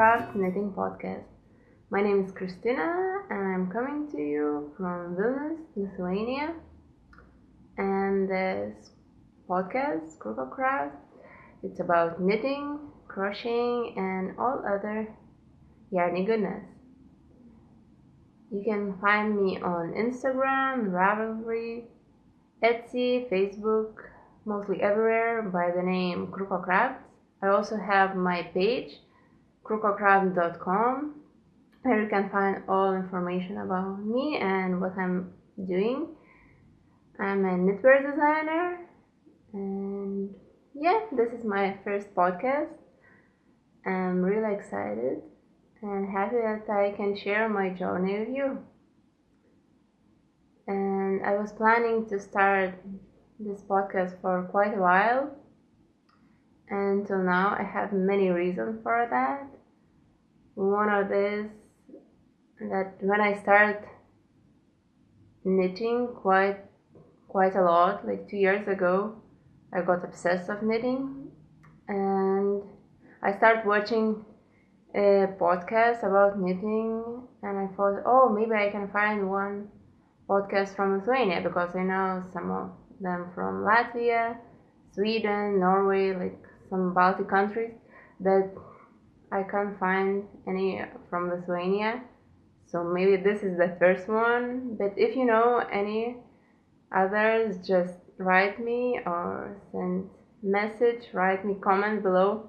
Woolcraft knitting podcast. My name is Justyna and I'm coming to you from Vilnius, Lithuania. And this podcast, krukocrafts, it's about knitting, crocheting, and all other yarny goodness. You can find me on Instagram, Ravelry, Etsy, Facebook, mostly everywhere by the name krukocrafts. I also have my page, krukocrafts.com, where you can find all information about me and what I'm doing. I'm a knitwear designer, and yeah, this is my first podcast. I'm really excited and happy that I can share my journey with you. And I was planning to start this podcast for quite a while, and until now I have many reasons for that. One of these, that when I started knitting quite a lot, like 2 years ago, I got obsessed with knitting, and I started watching a podcast about knitting, and I thought, oh, maybe I can find one podcast from Lithuania, because I know some of them from Latvia, Sweden, Norway, like some Baltic countries, but I can't find any from Lithuania. So maybe this is the first one, but if you know any others, just write me or send message, write me comment below,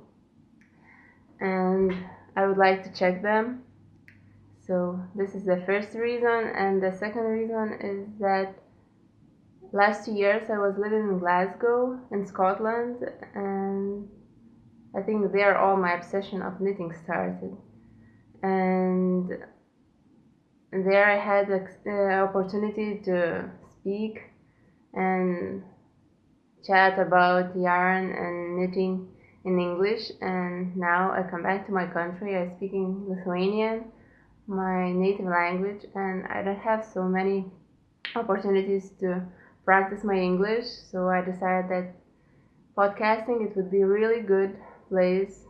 and I would like to check them. So this is the first reason, and the second reason is that last 2 years I was living in Glasgow in Scotland, and I think there all my obsession of knitting started. And there I had the opportunity to speak and chat about yarn and knitting in English, and now I come back to my country. I speak in Lithuanian, my native language, and I don't have so many opportunities to practice my English, so I decided that podcasting, it would be a really good place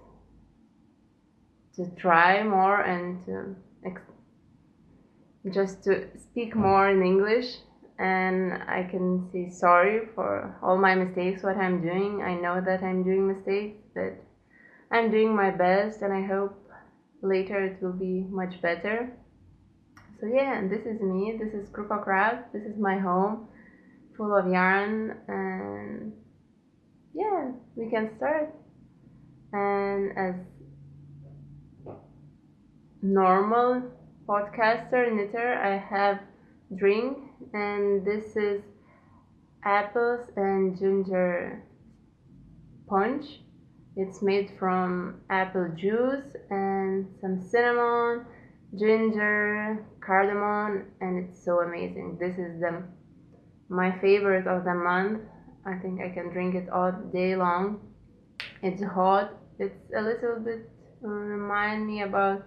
to try more and to just to speak more in English. And I can say sorry for all my mistakes, what I'm doing. I know that I'm doing mistakes, but I'm doing my best, and I hope later it will be much better. So yeah, this is me, this is krukocrafts, this is my home full of yarn, and yeah, we can start. And as normal podcaster knitter, I have drink, and this is apples and ginger punch. It's made from apple juice and some cinnamon, ginger, cardamom, and it's so amazing. This is my favorite of the month. I think I can drink it all day long. It's hot. It's a little bit remind me about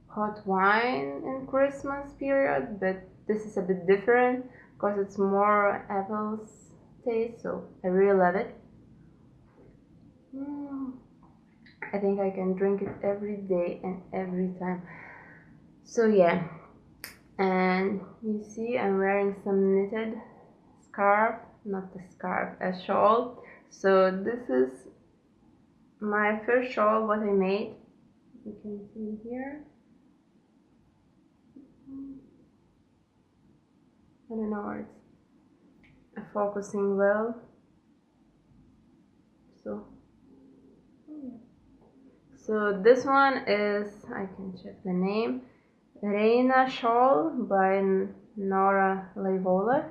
hot wine in Christmas period, but this is a bit different because it's more apples taste, so I really love it. I think I can drink it every day and every time. So yeah, and you see I'm wearing some knitted scarf, not a scarf, a shawl. So this is my first shawl, what I made. You can see here. I don't know where it's focusing well. So this one is, I can check the name, Reyna shawl by Noora Laivora.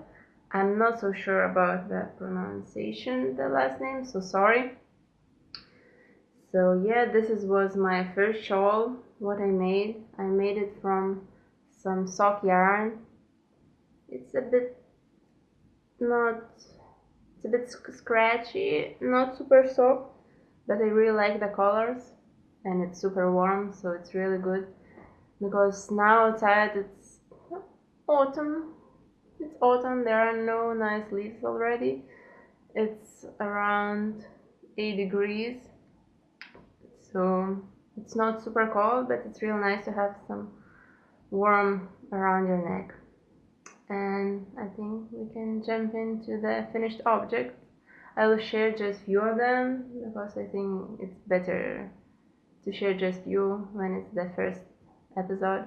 I'm not so sure about the pronunciation, the last name, so sorry. So yeah, this was my first shawl, what I made. I made it from some sock yarn. It's a bit scratchy, not super soft, but I really like the colors, and it's super warm, so it's really good. Because now outside it's autumn. It's autumn, there are no nice leaves already. It's around 8 degrees, so It's not super cold, but it's real nice to have some warm around your neck. And I think we can jump into the finished object. I will share just few of them because I think it's better to share just few when it's the first episode.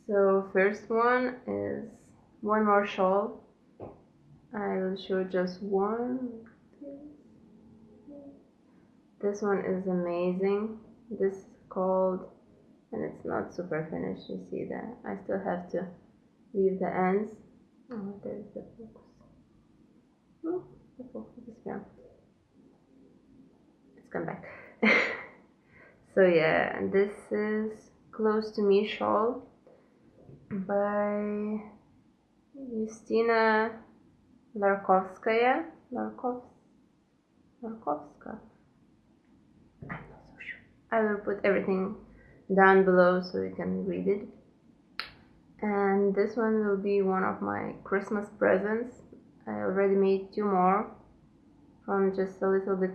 So first one is one more shawl. I will show just one. This one is amazing. This is called, and it's not super finished, you see that. I still have to weave the ends. Oh, there's the focus. Oh, the focus is gone. It's come back. So yeah, this is Close to Me shawl by Justyna Larkowska. Larkowska. I'm not so sure. I will put everything down below so you can read it. And this one will be one of my Christmas presents. I already made two more from just a little bit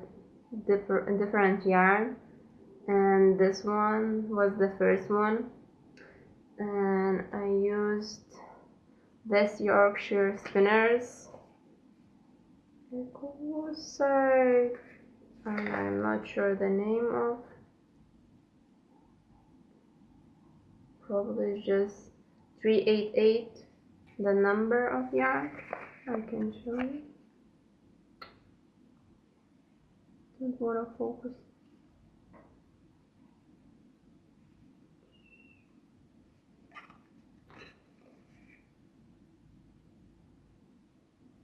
different yarn, and this one was the first one, and I used this Yorkshire spinners. Exquisite, and I'm not sure the name of, probably just 388, the number of yarn. I can show you. Don't want to focus.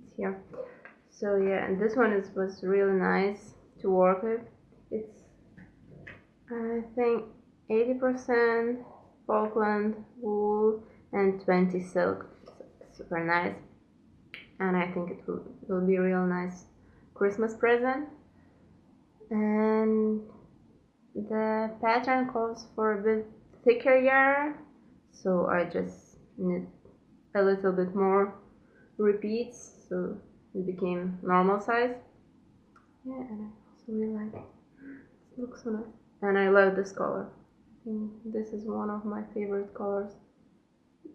It's here. So yeah, and this one was really nice to work with. It's, I think, 80% Falkland wool and 20 silk. Super nice, and I think it will be a real nice Christmas present. And the pattern calls for a bit thicker yarn, so I just knit a little bit more repeats, so it became normal size. Yeah, and I also really like it. It looks so nice, and I love this color. I think this is one of my favorite colors,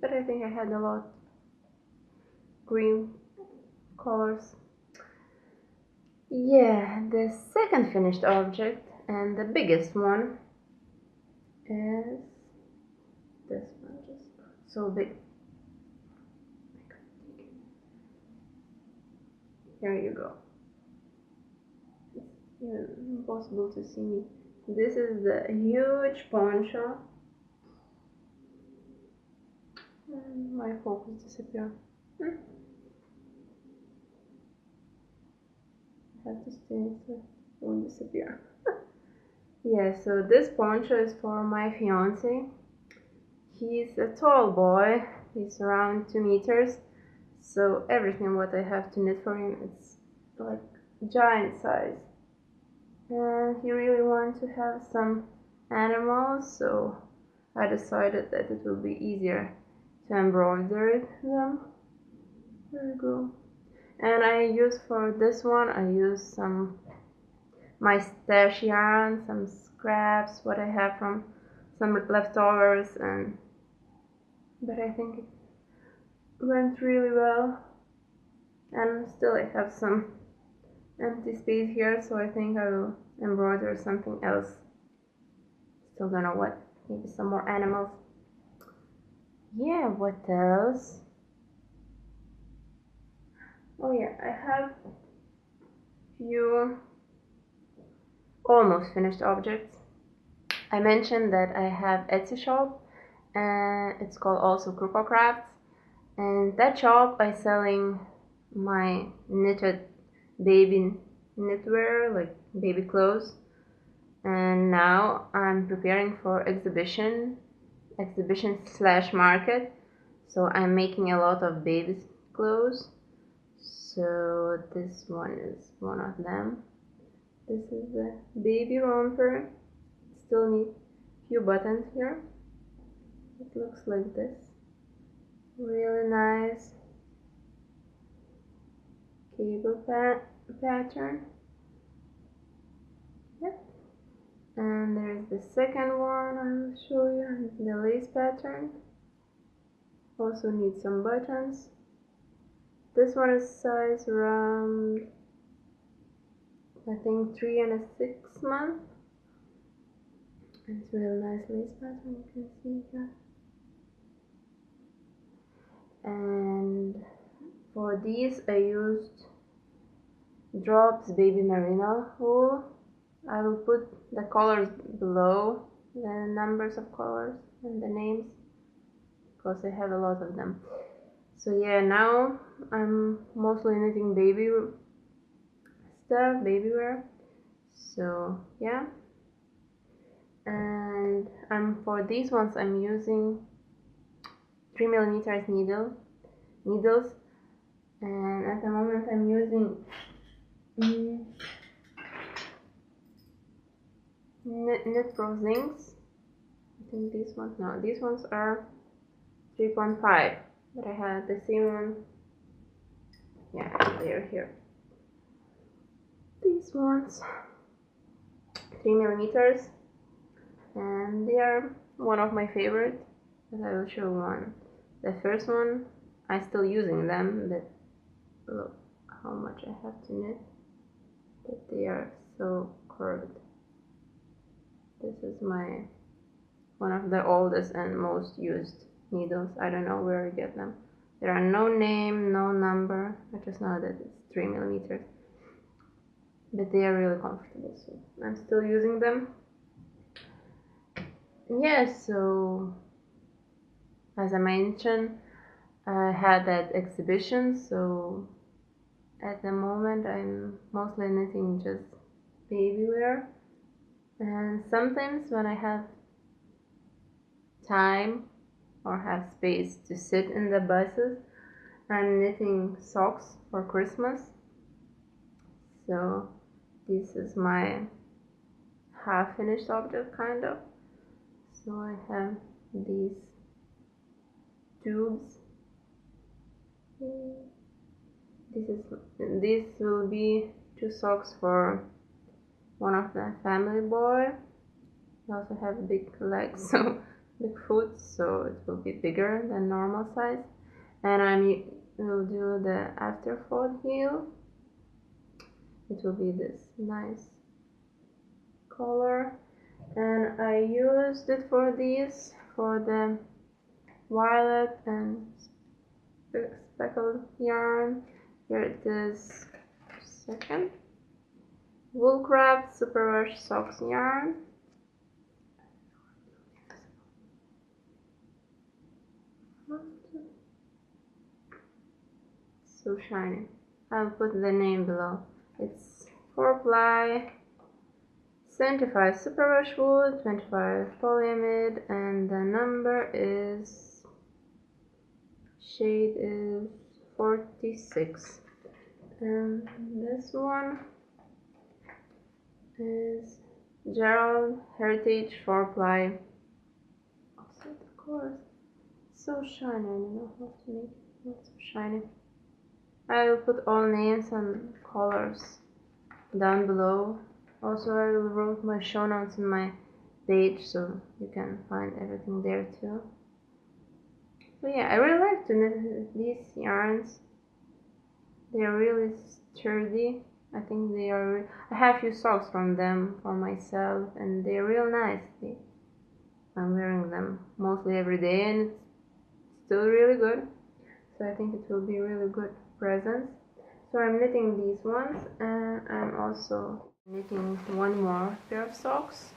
but I think I had a lot green colors. Yeah, the second finished object and the biggest one is this one, just so big. Here you go. It's even impossible to see me. This is the huge poncho. And my focus disappeared. I have to stay so it won't disappear. Yeah, so this poncho is for my fiance. He's a tall boy. He's around 2 meters. So everything what I have to knit for him, it's like giant size. And he really wants to have some animals, so I decided that it will be easier to embroider them. There we go. And I use for this one, I use some my stash yarn, some scraps, what I have from some leftovers, but I think it went really well. And still I have some empty space here, so I think I will embroider something else. Still don't know what, maybe some more animals. Yeah, what else? Oh yeah, I have few almost finished objects. I mentioned that I have Etsy shop, and it's called also krukocrafts, and that shop I selling my knitted baby knitwear, like baby clothes. And now I'm preparing for exhibition slash market, so I'm making a lot of baby clothes. So this one is one of them. This is the baby romper. Still need few buttons here. It looks like this. Really nice cable pattern. Yep. And there's the second one I will show you, the lace pattern. Also need some buttons. This one is size around, I think, 3 and 6 months. It's really nice lace pattern, you can see here. And for these I used Drops Baby Merino wool. I will put the colors below, the numbers of colors and the names, because I have a lot of them. So yeah, now I'm mostly knitting baby stuff, baby wear. So yeah, and for these ones I'm using 3mm needles, and at the moment I'm using knit pro zincs. I think these ones are 3.5, but I had the same one. Yeah, they are here. These ones 3mm, and they are one of my favorite, but I will show one. The first one I'm still using them, but look how much I have to knit, but they are so curved. This is one of the oldest and most used needles. I don't know where I get them. There are no name, no number. I just know that it's 3mm, but they are really comfortable, so I'm still using them. Yeah, so as I mentioned, I had that exhibition, so at the moment I'm mostly knitting just baby wear, and sometimes when I have time or have space to sit in the buses, I'm knitting socks for Christmas. So this is my half finished object, kind of. So I have these tubes. This will be 2 socks for one of the family boy. I also have big legs, so big foot, so it will be bigger than normal size. And I will do the afterfold heel. It will be this nice color, and I used it for these, for the violet and speckled yarn. Here it is, second, Woolcraft Superwash socks yarn. So shiny. I'll put the name below. It's 4-ply, 75 superwash wool, 25 polyamide, and the number is, shade is 46. And this one is Jaral Heritage 4-ply. Offset, of course. So shiny. I don't know how to make it not so shiny. I will put all names and colors down below. Also, I will write my show notes on my page, so you can find everything there too. So yeah, I really like to knit these yarns. They are really sturdy. I think they are. I have a few socks from them for myself, and they are real nice. I'm wearing them mostly every day, and it's still really good. So I think it will be really good presents. So I'm knitting these ones, and I'm also knitting one more pair of socks,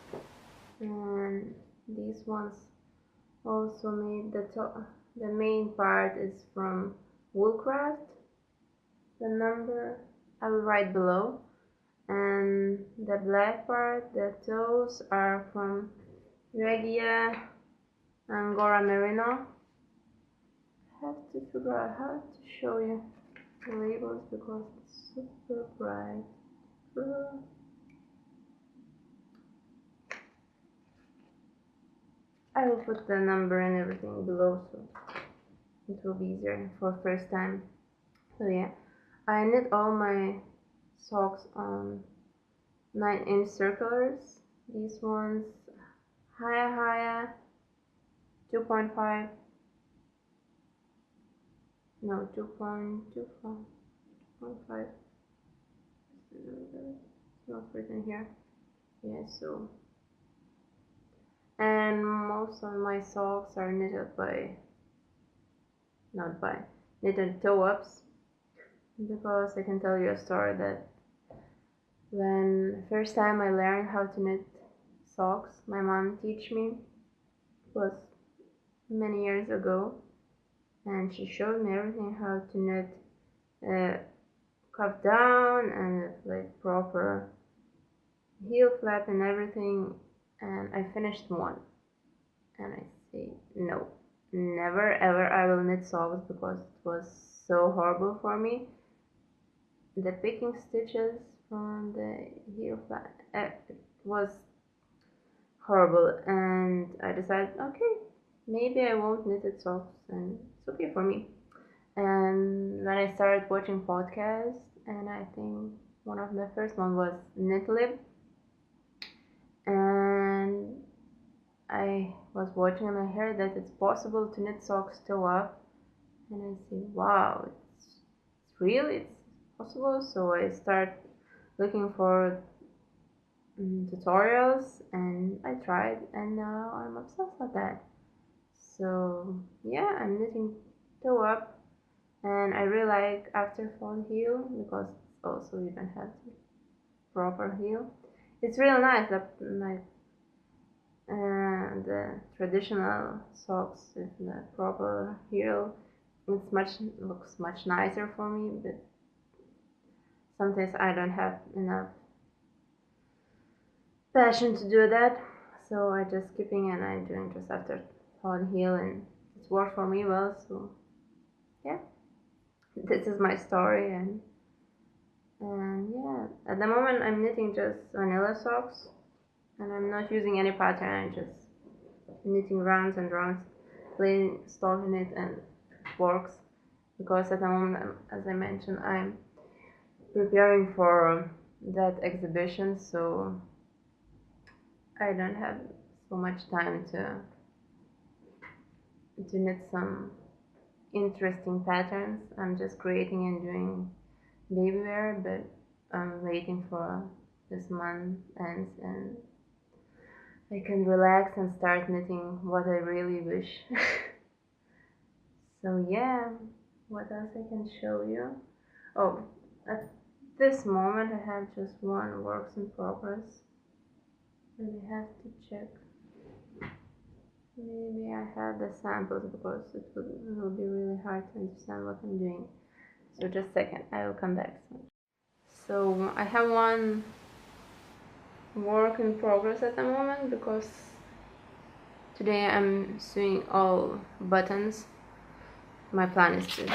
and these ones also made the main part is from Woolcraft. The number I will write below, and the black part, the toes, are from Regia Angora merino. I have to figure out how to show you the labels because it's super bright. I will put the number and everything below, so it will be easier for first time. So yeah, I knit all my socks on 9-inch circulars, These ones, higher, 2.5, no, 2.25, 2.5, it's not written here, yeah, so, and most of my socks are knitted toe-ups, because I can tell you a story that when first time I learned how to knit socks, my mom teach me, it was many years ago, and she showed me everything how to knit cuff down and like proper heel flap and everything, and I finished one and I say no, never ever I will knit socks, because it was so horrible for me. The picking stitches from the heel flap, it was horrible, and I decided, okay, maybe I won't knitted socks and it's okay for me. And then I started watching podcasts, and I think one of the first one was Knitlib, and I was watching and I heard that it's possible to knit socks toe up, and I said, wow, it's possible. So I start looking for tutorials, and I tried, and now I'm obsessed with that. So yeah, I'm knitting toe up, and I really like after fall heel, because also you don't have to proper heel. It's really nice that like the traditional socks with the proper heel. Looks much nicer for me, but sometimes I don't have enough passion to do that, so I just skipping and I'm doing just after fall heel, and it's worked for me well. So yeah, this is my story, and yeah, at the moment I'm knitting just vanilla socks, and I'm not using any pattern. I'm just knitting rounds and rounds, plain stocking it, and it works, because at the moment, as I mentioned, I'm preparing for that exhibition, so I don't have so much time to knit some interesting patterns. I'm just creating and doing baby wear, but I'm waiting for this month ends and I can relax and start knitting what I really wish. So yeah, what else I can show you? Oh, at this moment I have just one works in progress, and I have to check. Maybe I have the samples, because it will be really hard to understand what I'm doing. So just a second, I will come back soon. So I have one work in progress at the moment, because today I'm sewing all buttons. My plan is to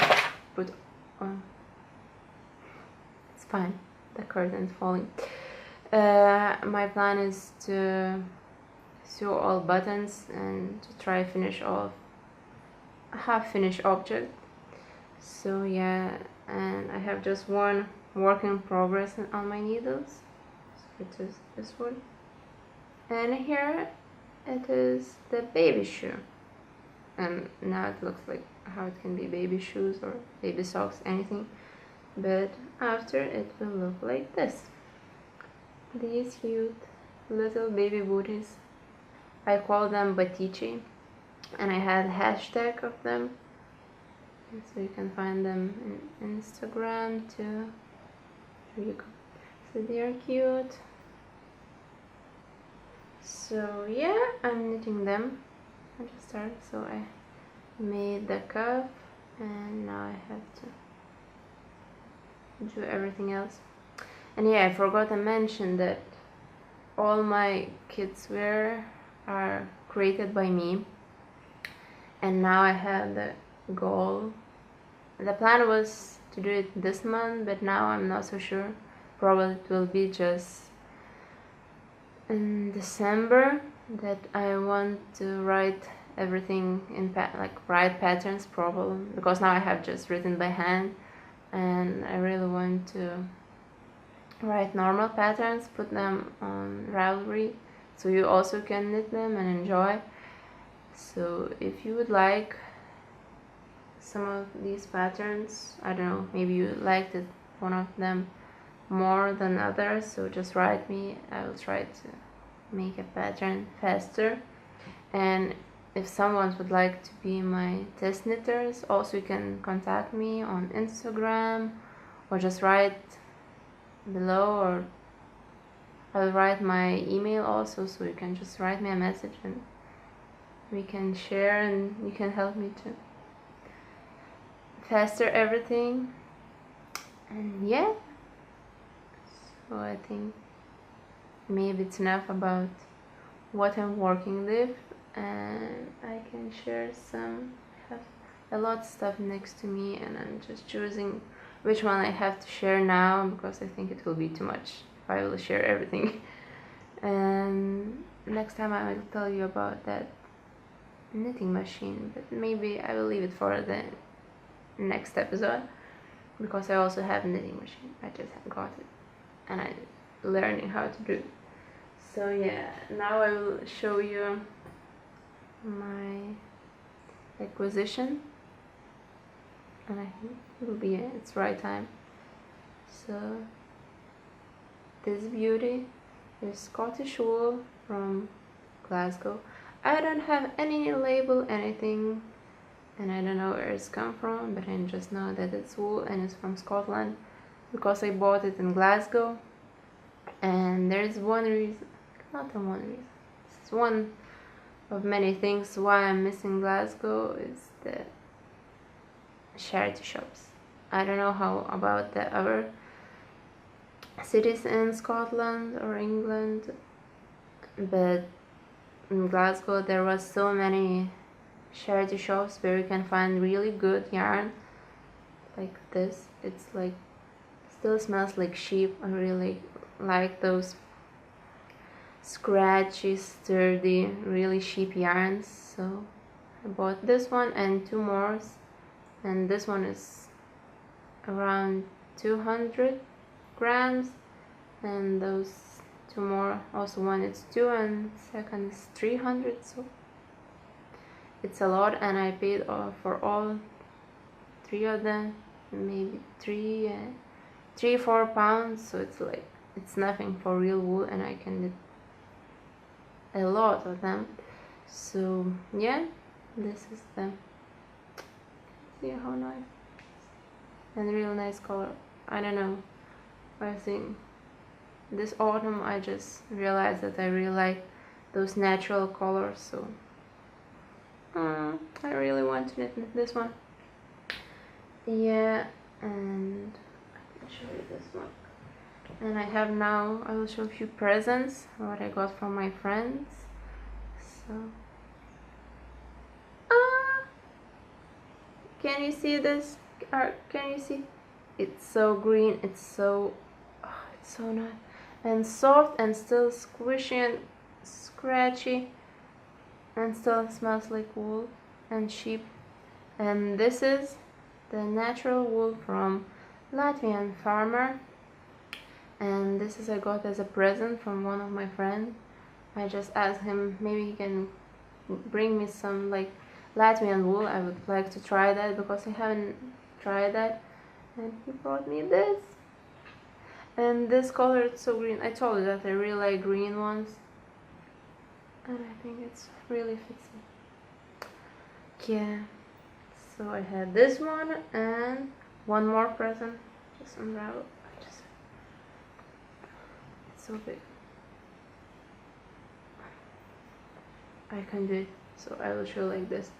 put on. It's fine, the curtain is falling. My plan is to sew all buttons and to try finish off a half-finished object. So yeah, and I have just one work in progress on my needles. So it is this one, and here it is the baby shoe, and now it looks like how it can be baby shoes or baby socks, anything, but after it will look like this. These cute little baby booties, I call them batici, and I had a hashtag of them, so you can find them in Instagram too. Here you go. So they are cute. So yeah, I'm knitting them. I just started, so I made the cuff, and now I have to do everything else. And yeah, I forgot to mention that all my kids wear are created by me, and now I have the goal. The plan was to do it this month, but now I'm not so sure. Probably it will be just in December, that I want to write everything in write patterns, probably, because now I have just written by hand, and I really want to write normal patterns, put them on Ravelry, so you also can knit them and enjoy. So if you would like some of these patterns, I don't know, maybe you liked it, one of them more than others, so just write me. I will try to make a pattern faster. And if someone would like to be my test knitters, also you can contact me on Instagram or just write below, or I'll write my email also, so you can just write me a message and we can share and you can help me to faster everything. And yeah, so I think maybe it's enough about what I'm working with, and I can share some. I have a lot of stuff next to me and I'm just choosing which one I have to share now, because I think it will be too much if I will share everything. And next time I will tell you about that knitting machine, but maybe I will leave it for the next episode, because I also have a knitting machine. I just got it and I'm learning how to do it. So yeah, now I will show you my acquisition, and I think it will be it's right time. So this beauty is Scottish wool from Glasgow. I don't have any label, anything, and I don't know where it's come from, but I just know that it's wool and it's from Scotland because I bought it in Glasgow. And there's one reason, not the one reason, it's one of many things why I'm missing Glasgow, is the charity shops. I don't know how about the other cities in Scotland or England, but in Glasgow there was so many charity shops where you can find really good yarn like this. It's like still smells like sheep. I really like those scratchy, sturdy, really cheap yarns. So I bought this one and two more, and this one is around 200 grams, and those two more, also one is 2 and second is 300, so it's a lot. And I paid for all three of them maybe 3-4 pounds, so it's like it's nothing for real wool, and I can knit a lot of them. So yeah, this is them. See how nice, and real nice color. I don't know, I think this autumn I just realized that I really like those natural colors, so I really want to knit this one. Yeah, and I can show you this one. And I have now, I will show a few presents, what I got from my friends. So, can you see this? Can you see? It's so green, it's so nice and soft and still squishy and scratchy and still smells like wool and sheep. And this is the natural wool from Latvian farmer, and this is I got as a present from one of my friends. I just asked him maybe he can bring me some like Latvian wool. I would like to try that because I haven't tried that, and he brought me this. And this color, it's so green. I told you that I really like green ones, and I think it's really fits me. Yeah, so I had this one and one more present. Just unravel. It's so big. I can do it, so I will show like this.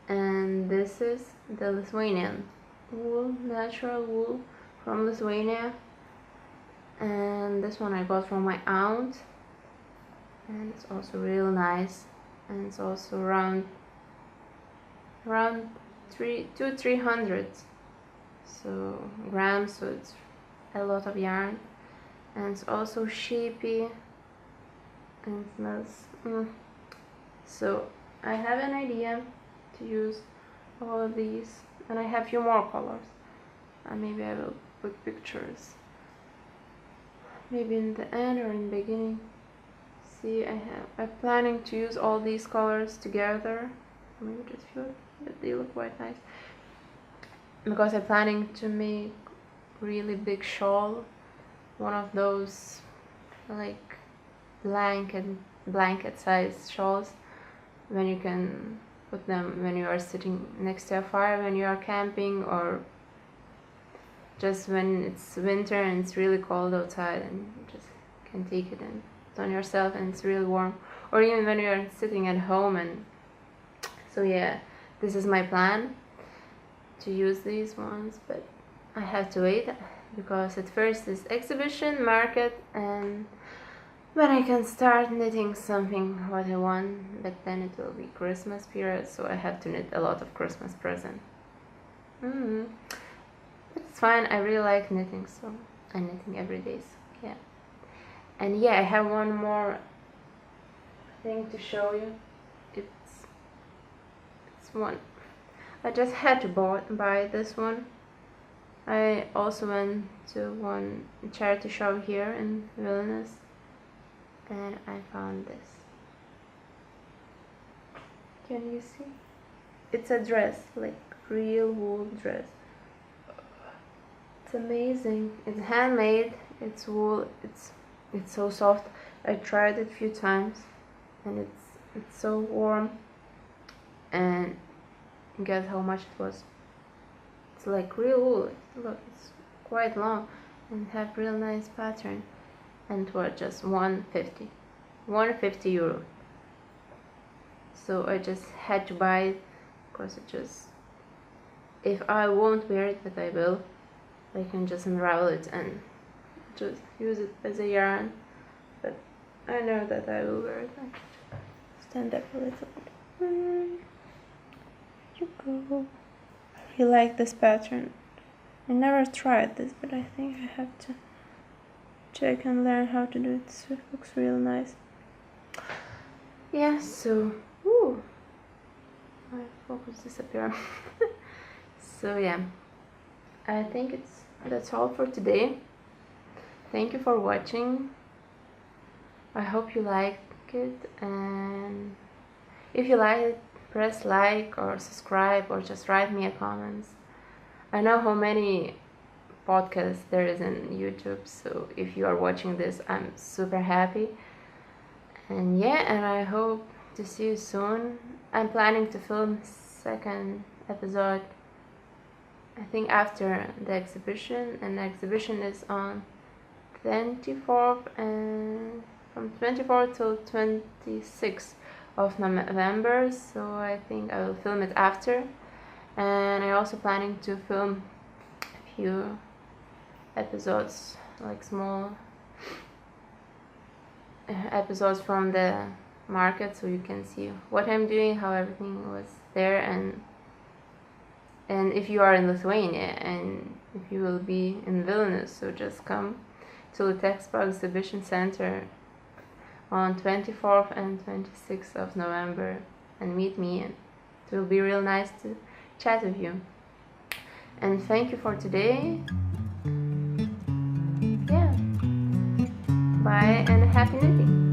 And this is the Lithuanian wool, natural wool from Lithuania, and this one I got from my aunt, and it's also real nice, and it's also around 300 so grams, so it's a lot of yarn, and it's also sheepy and smells so I have an idea to use all of these, and I have a few more colors, and maybe I will put pictures maybe in the end or in the beginning. see, I'm planning to use all these colors together. Maybe just few, but they look quite nice. Because I'm planning to make really big shawl, one of those like blanket size shawls, when you can put them when you are sitting next to a fire, when you are camping, or just when it's winter and it's really cold outside and you just can take it and put on yourself and it's really warm, or even when you're sitting at home. And so yeah, this is my plan, to use these ones, but I have to wait because at first is exhibition, market, and when I can start knitting something what I want, but then it will be Christmas period, so I have to knit a lot of Christmas present. It's fine, I really like knitting, so I'm knitting every day, so yeah. And yeah, I have one more thing to show you. It's one. I just had to buy this one. I also went to one charity shop here in Vilnius, and I found this. Can you see? It's a dress, like real wool dress. It's amazing. It's handmade. It's wool. It's so soft. I tried it a few times, and it's so warm. And guess how much it was? It's like real wool. Look, it's quite long and have real nice pattern. And it was just 150 euro. So I just had to buy it because it just, if I won't wear it, but I will, I can just unravel it and just use it as a yarn. But I know that I will wear it. I stand up a little bit. There you go. I really like this pattern. I never tried this, but I think I have to check and learn how to do it. So it looks real nice. Yeah, so my focus disappeared. So yeah, I think that's all for today. Thank you for watching. I hope you like it, and if you like it, press like or subscribe or just write me a comment. I know how many podcasts there is in YouTube, so if you are watching this, I'm super happy. And yeah, and I hope to see you soon. I'm planning to film second episode, I think after the exhibition, and the exhibition is on 24th, and from 24th till 26th of November, so I think I will film it after. And I'm also planning to film a few episodes, like small episodes from the market, so you can see what I'm doing, how everything was there. And if you are in Lithuania and if you will be in Vilnius, so just come to the Expo Exhibition Center on 24th and 26th of November and meet me, and it will be real nice to chat with you. And thank you for today. Yeah, bye and happy knitting.